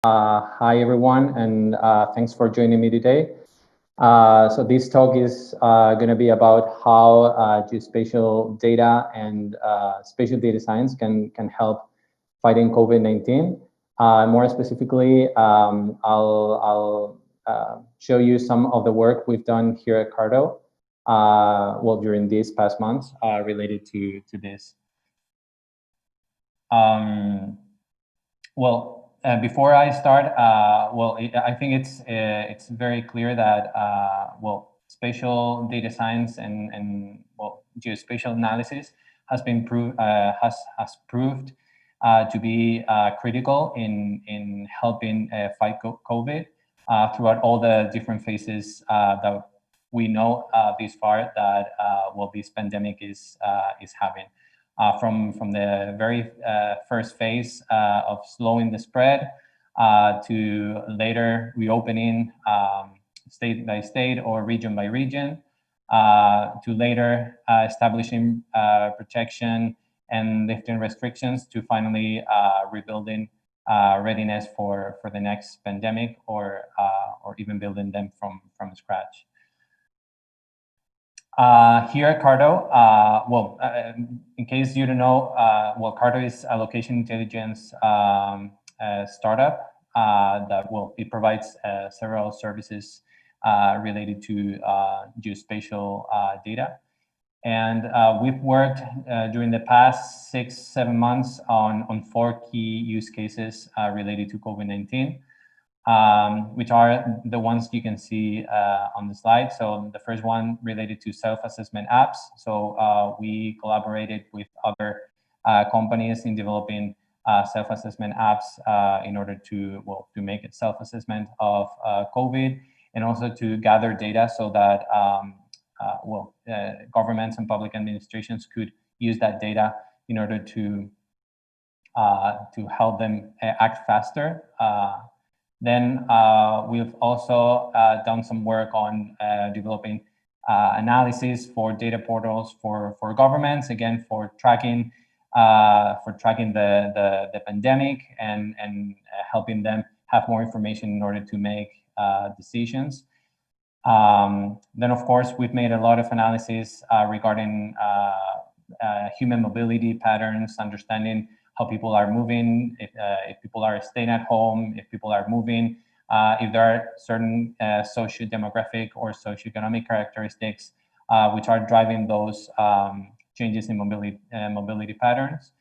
Hi, everyone, and thanks for joining me today. So this talk is going to be about how geospatial data and spatial data science can help fighting COVID-19. More specifically, I'll show you some of the work we've done here at CARTO, during these past months related to this. Before I start, I think it's very clear that spatial data science and geospatial analysis has been proved to be critical in helping fight COVID throughout all the different phases that we know this far that this pandemic is having. From the very first phase of slowing the spread to later reopening state by state or region by region, to later establishing protection and lifting restrictions, to finally rebuilding readiness for the next pandemic, or even building them from scratch. Here at CARTO, in case you don't know, CARTO is a location intelligence startup that it provides several services related to geospatial data. And we've worked during the past 6-7 months on 4 key use cases related to COVID-19. Which are the ones you can see on the slide. So the first one related to self-assessment apps. So we collaborated with other companies in developing self-assessment apps in order to make it self-assessment of COVID, and also to gather data so that governments and public administrations could use that data in order to help them act faster. Then we've also done some work on developing analysis for data portals for governments, again for tracking the pandemic and helping them have more information in order to make decisions. Then of course we've made a lot of analysis regarding human mobility patterns, understanding how people are moving, if people are staying at home, if people are moving, if there are certain socio-demographic or socioeconomic characteristics which are driving those changes in mobility patterns.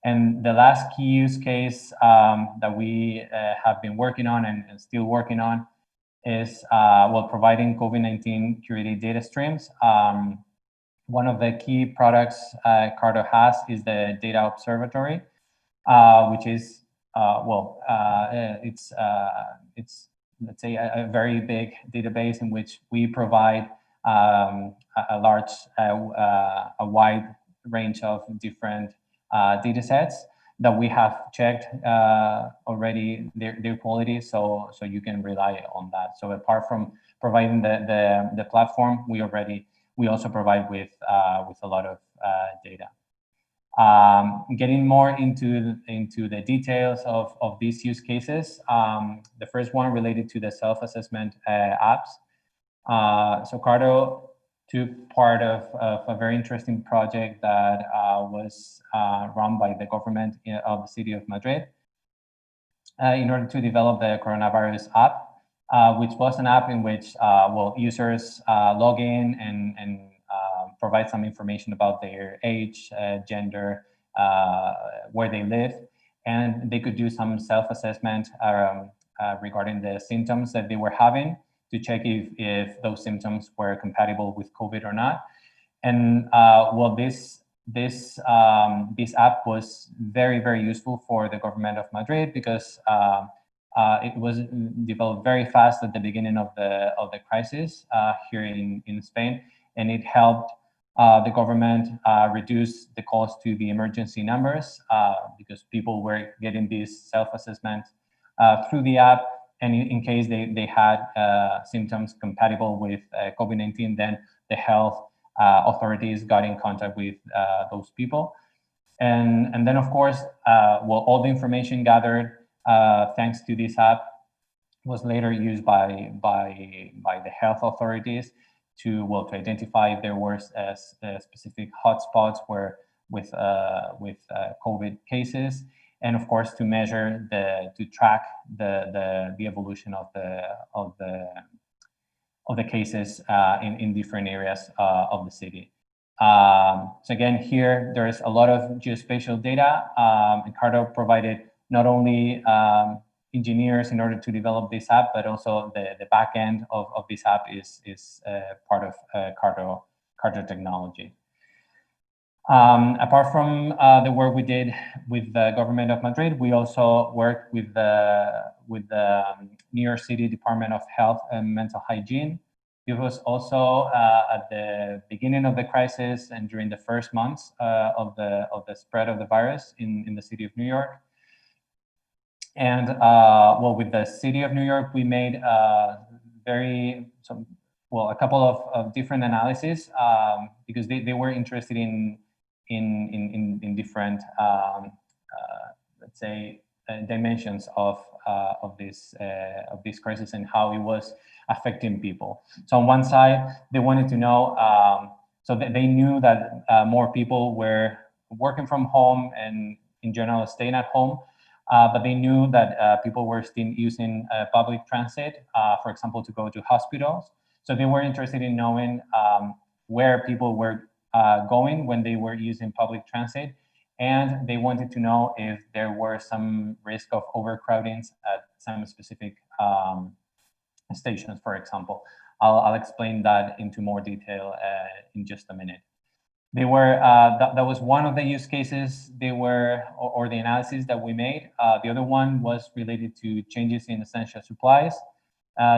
And the last key use case that we have been working on and still working on is providing COVID-19 curated data streams. One of the key products CARTO has is the Data Observatory, which is it's let's say a very big database in which we provide a wide range of different data sets that we have checked already their quality, so you can rely on that. So apart from providing the platform, we also provide with a lot of data. Getting more into the details of these use cases, the first one related to the self-assessment apps. So CARTO took part of a very interesting project that was run by the government of the city of Madrid in order to develop the coronavirus app, which was an app in which users log in and provide some information about their age, gender, where they live, and they could do some self-assessment regarding the symptoms that they were having to check if those symptoms were compatible with COVID or not. And this app was very, very useful for the government of Madrid because it was developed very fast at the beginning of the crisis here in Spain, and it helped the government reduce the cost to the emergency numbers because people were getting these self-assessments through the app, and in case they had symptoms compatible with COVID-19, then the health authorities got in contact with those people. And then, of course, all the information gathered thanks to this app, was later used by the health authorities to identify if there were specific hotspots where with COVID cases, and of course to measure to track the evolution of the cases in different areas of the city. So again, here there is a lot of geospatial data, and CARTO provided not only engineers in order to develop this app, but also the back end of this app is part of CARTO technology. Apart from the work we did with the government of Madrid, we also worked with the New York City Department of Health and Mental Hygiene. It was also at the beginning of the crisis and during the first months of the spread of the virus in the city of New York. And with the city of New York, we made a couple of different analyses because they were interested in different, let's say, dimensions of this crisis and how it was affecting people. So on one side, they wanted to know, so they knew that more people were working from home and in general staying at home, but they knew that people were still using public transit, for example, to go to hospitals. So they were interested in knowing where people were going when they were using public transit. And they wanted to know if there were some risk of overcrowdings at some specific stations, for example. I'll explain that into more detail in just a minute. They were that was one of the use cases they were, or the analysis that we made. The other one was related to changes in essential supplies,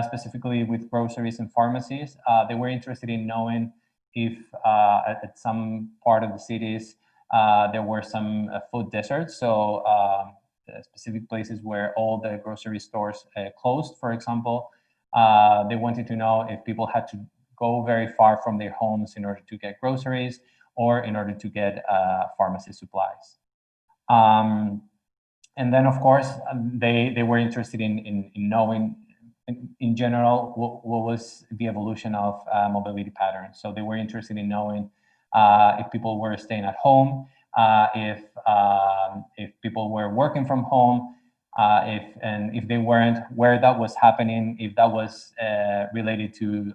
specifically with groceries and pharmacies. They were interested in knowing if at some part of the cities there were some food deserts, so specific places where all the grocery stores closed, for example. They wanted to know if people had to go very far from their homes in order to get groceries or in order to get pharmacy supplies. And then, of course, they were interested in knowing, in general, what was the evolution of mobility patterns. So they were interested in knowing if people were staying at home, if people were working from home, if they weren't, where that was happening, if that was related to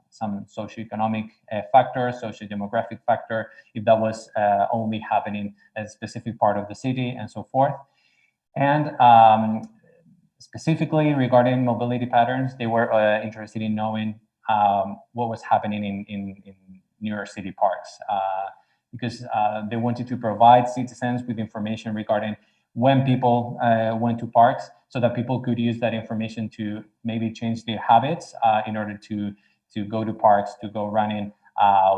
some socioeconomic factor, socio-demographic factor, if that was only happening in a specific part of the city, and so forth. And specifically regarding mobility patterns, they were interested in knowing what was happening in New York City parks, because they wanted to provide citizens with information regarding when people went to parks, so that people could use that information to maybe change their habits in order to go to parks, to go running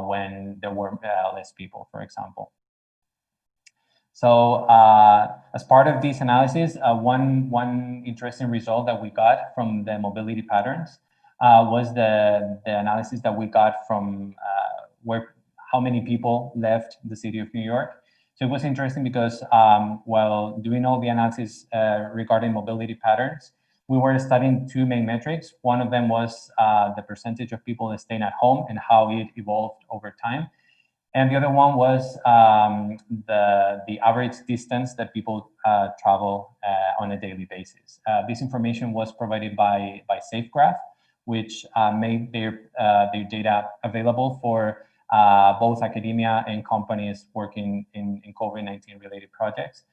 when there were less people, for example. So as part of this analysis, one interesting result that we got from the mobility patterns was the analysis that we got from how many people left the city of New York. So it was interesting because while doing all the analysis regarding mobility patterns, we were studying two main metrics. One of them was the percentage of people staying at home and how it evolved over time. And the other one was the average distance that people travel on a daily basis. This information was provided by SafeGraph, which made their data available for both academia and companies working in COVID-19 related projects.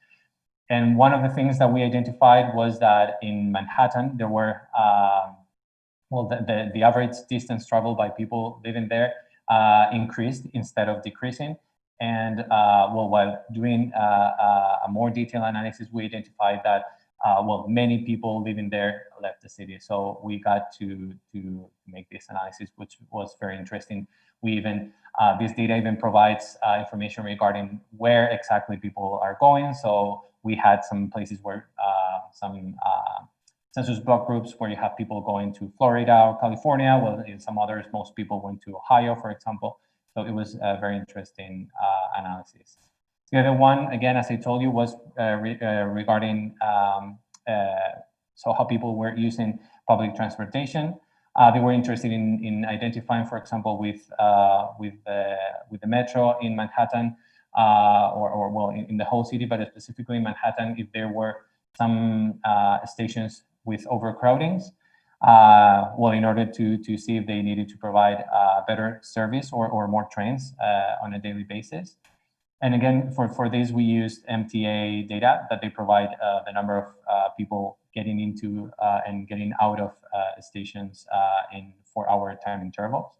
And one of the things that we identified was that in Manhattan, there were, the average distance traveled by people living there increased instead of decreasing. And while doing a more detailed analysis, we identified that many people living there left the city. So we got to make this analysis, which was very interesting. We even this data even provides information regarding where exactly people are going. So we had some places where some census block groups where you have people going to Florida or California, while in some others, most people went to Ohio, for example. So it was a very interesting analysis. The other one, again, as I told you, was regarding so how people were using public transportation. They were interested in identifying, for example, with the metro in Manhattan, or well, in the whole city, but specifically in Manhattan, if there were some stations with overcrowdings. Well, in order to see if they needed to provide better service or more trains on a daily basis. And again, for this, we used MTA data that they provide the number of people getting into and getting out of stations in 4-hour time intervals.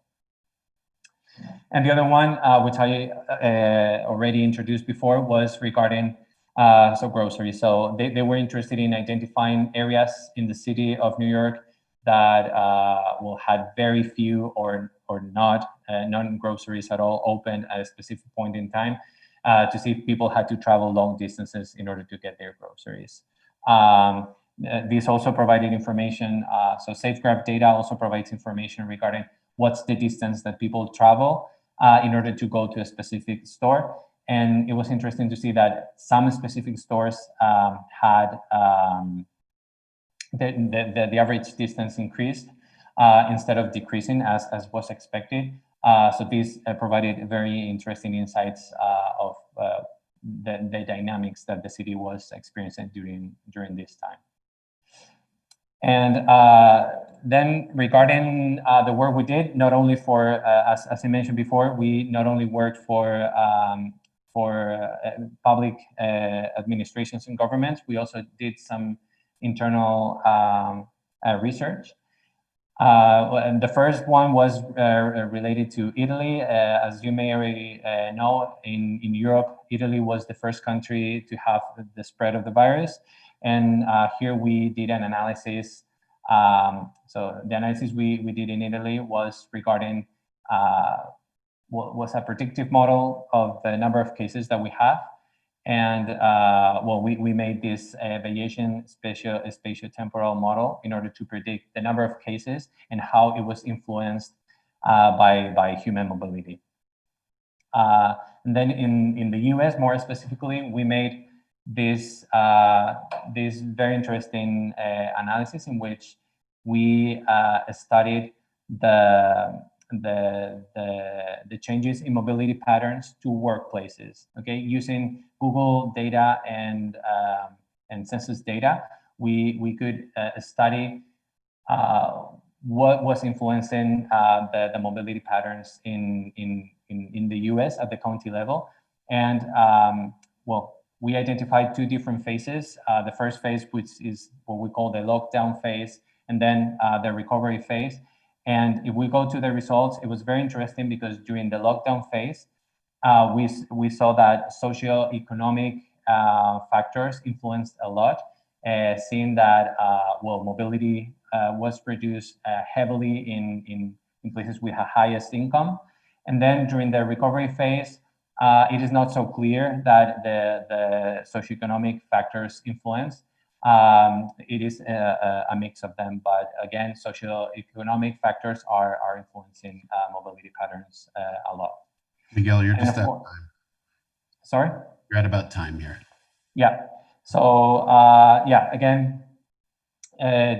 And the other one, which I already introduced before, was regarding groceries. So they were interested in identifying areas in the city of New York that had very few or not non-groceries at all open at a specific point in time, to see if people had to travel long distances in order to get their groceries. This also provided information. So SafeGraph data also provides information regarding what's the distance that people travel in order to go to a specific store. And it was interesting to see that some specific stores had the average distance increased instead of decreasing as was expected. So this provided very interesting insights of the dynamics that the city was experiencing during this time. And then regarding the work we did, not only for, as I mentioned before, we not only worked for public administrations and governments, we also did some internal research. And the first one was related to Italy. As you may already know, in Europe, Italy was the first country to have the spread of the virus. And here we did an analysis. So the analysis we did in Italy was regarding was a predictive model of the number of cases that we have. And well, we made this Bayesian spatial temporal model in order to predict the number of cases and how it was influenced by human mobility. And then in the US, more specifically, we made this very interesting analysis in which we studied the changes in mobility patterns to workplaces. Okay, using Google data and census data, we could study what was influencing the mobility patterns in the US at the county level. And well, we identified two different phases. The first phase, which is what we call the lockdown phase, and then the recovery phase. And if we go to the results, it was very interesting because during the lockdown phase, we saw that socioeconomic factors influenced a lot, seeing that well, mobility was reduced heavily in places with the highest income. And then during the recovery phase, it is not so clear that the socioeconomic factors influence. It is a mix of them, but again, socioeconomic factors are influencing mobility patterns a lot. Miguel, you're just out of time. Sorry? You're at about time here. Yeah. So yeah, again,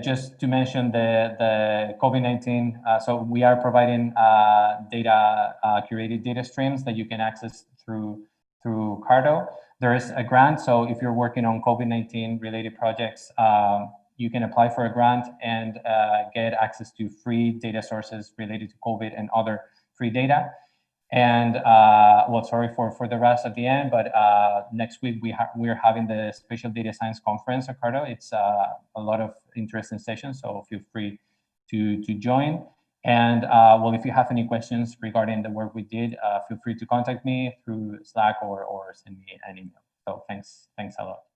just to mention the COVID-19. So we are providing curated data streams that you can access through CARTO. There is a grant. So if you're working on COVID-19 related projects, you can apply for a grant and get access to free data sources related to COVID and other free data. And well, sorry for the rest at the end, but next week we're having the Spatial Data Science conference at CARTO. It's a lot of interesting sessions, so feel free to join. And well, if you have any questions regarding the work we did, feel free to contact me through Slack or send me an email. So thanks a lot.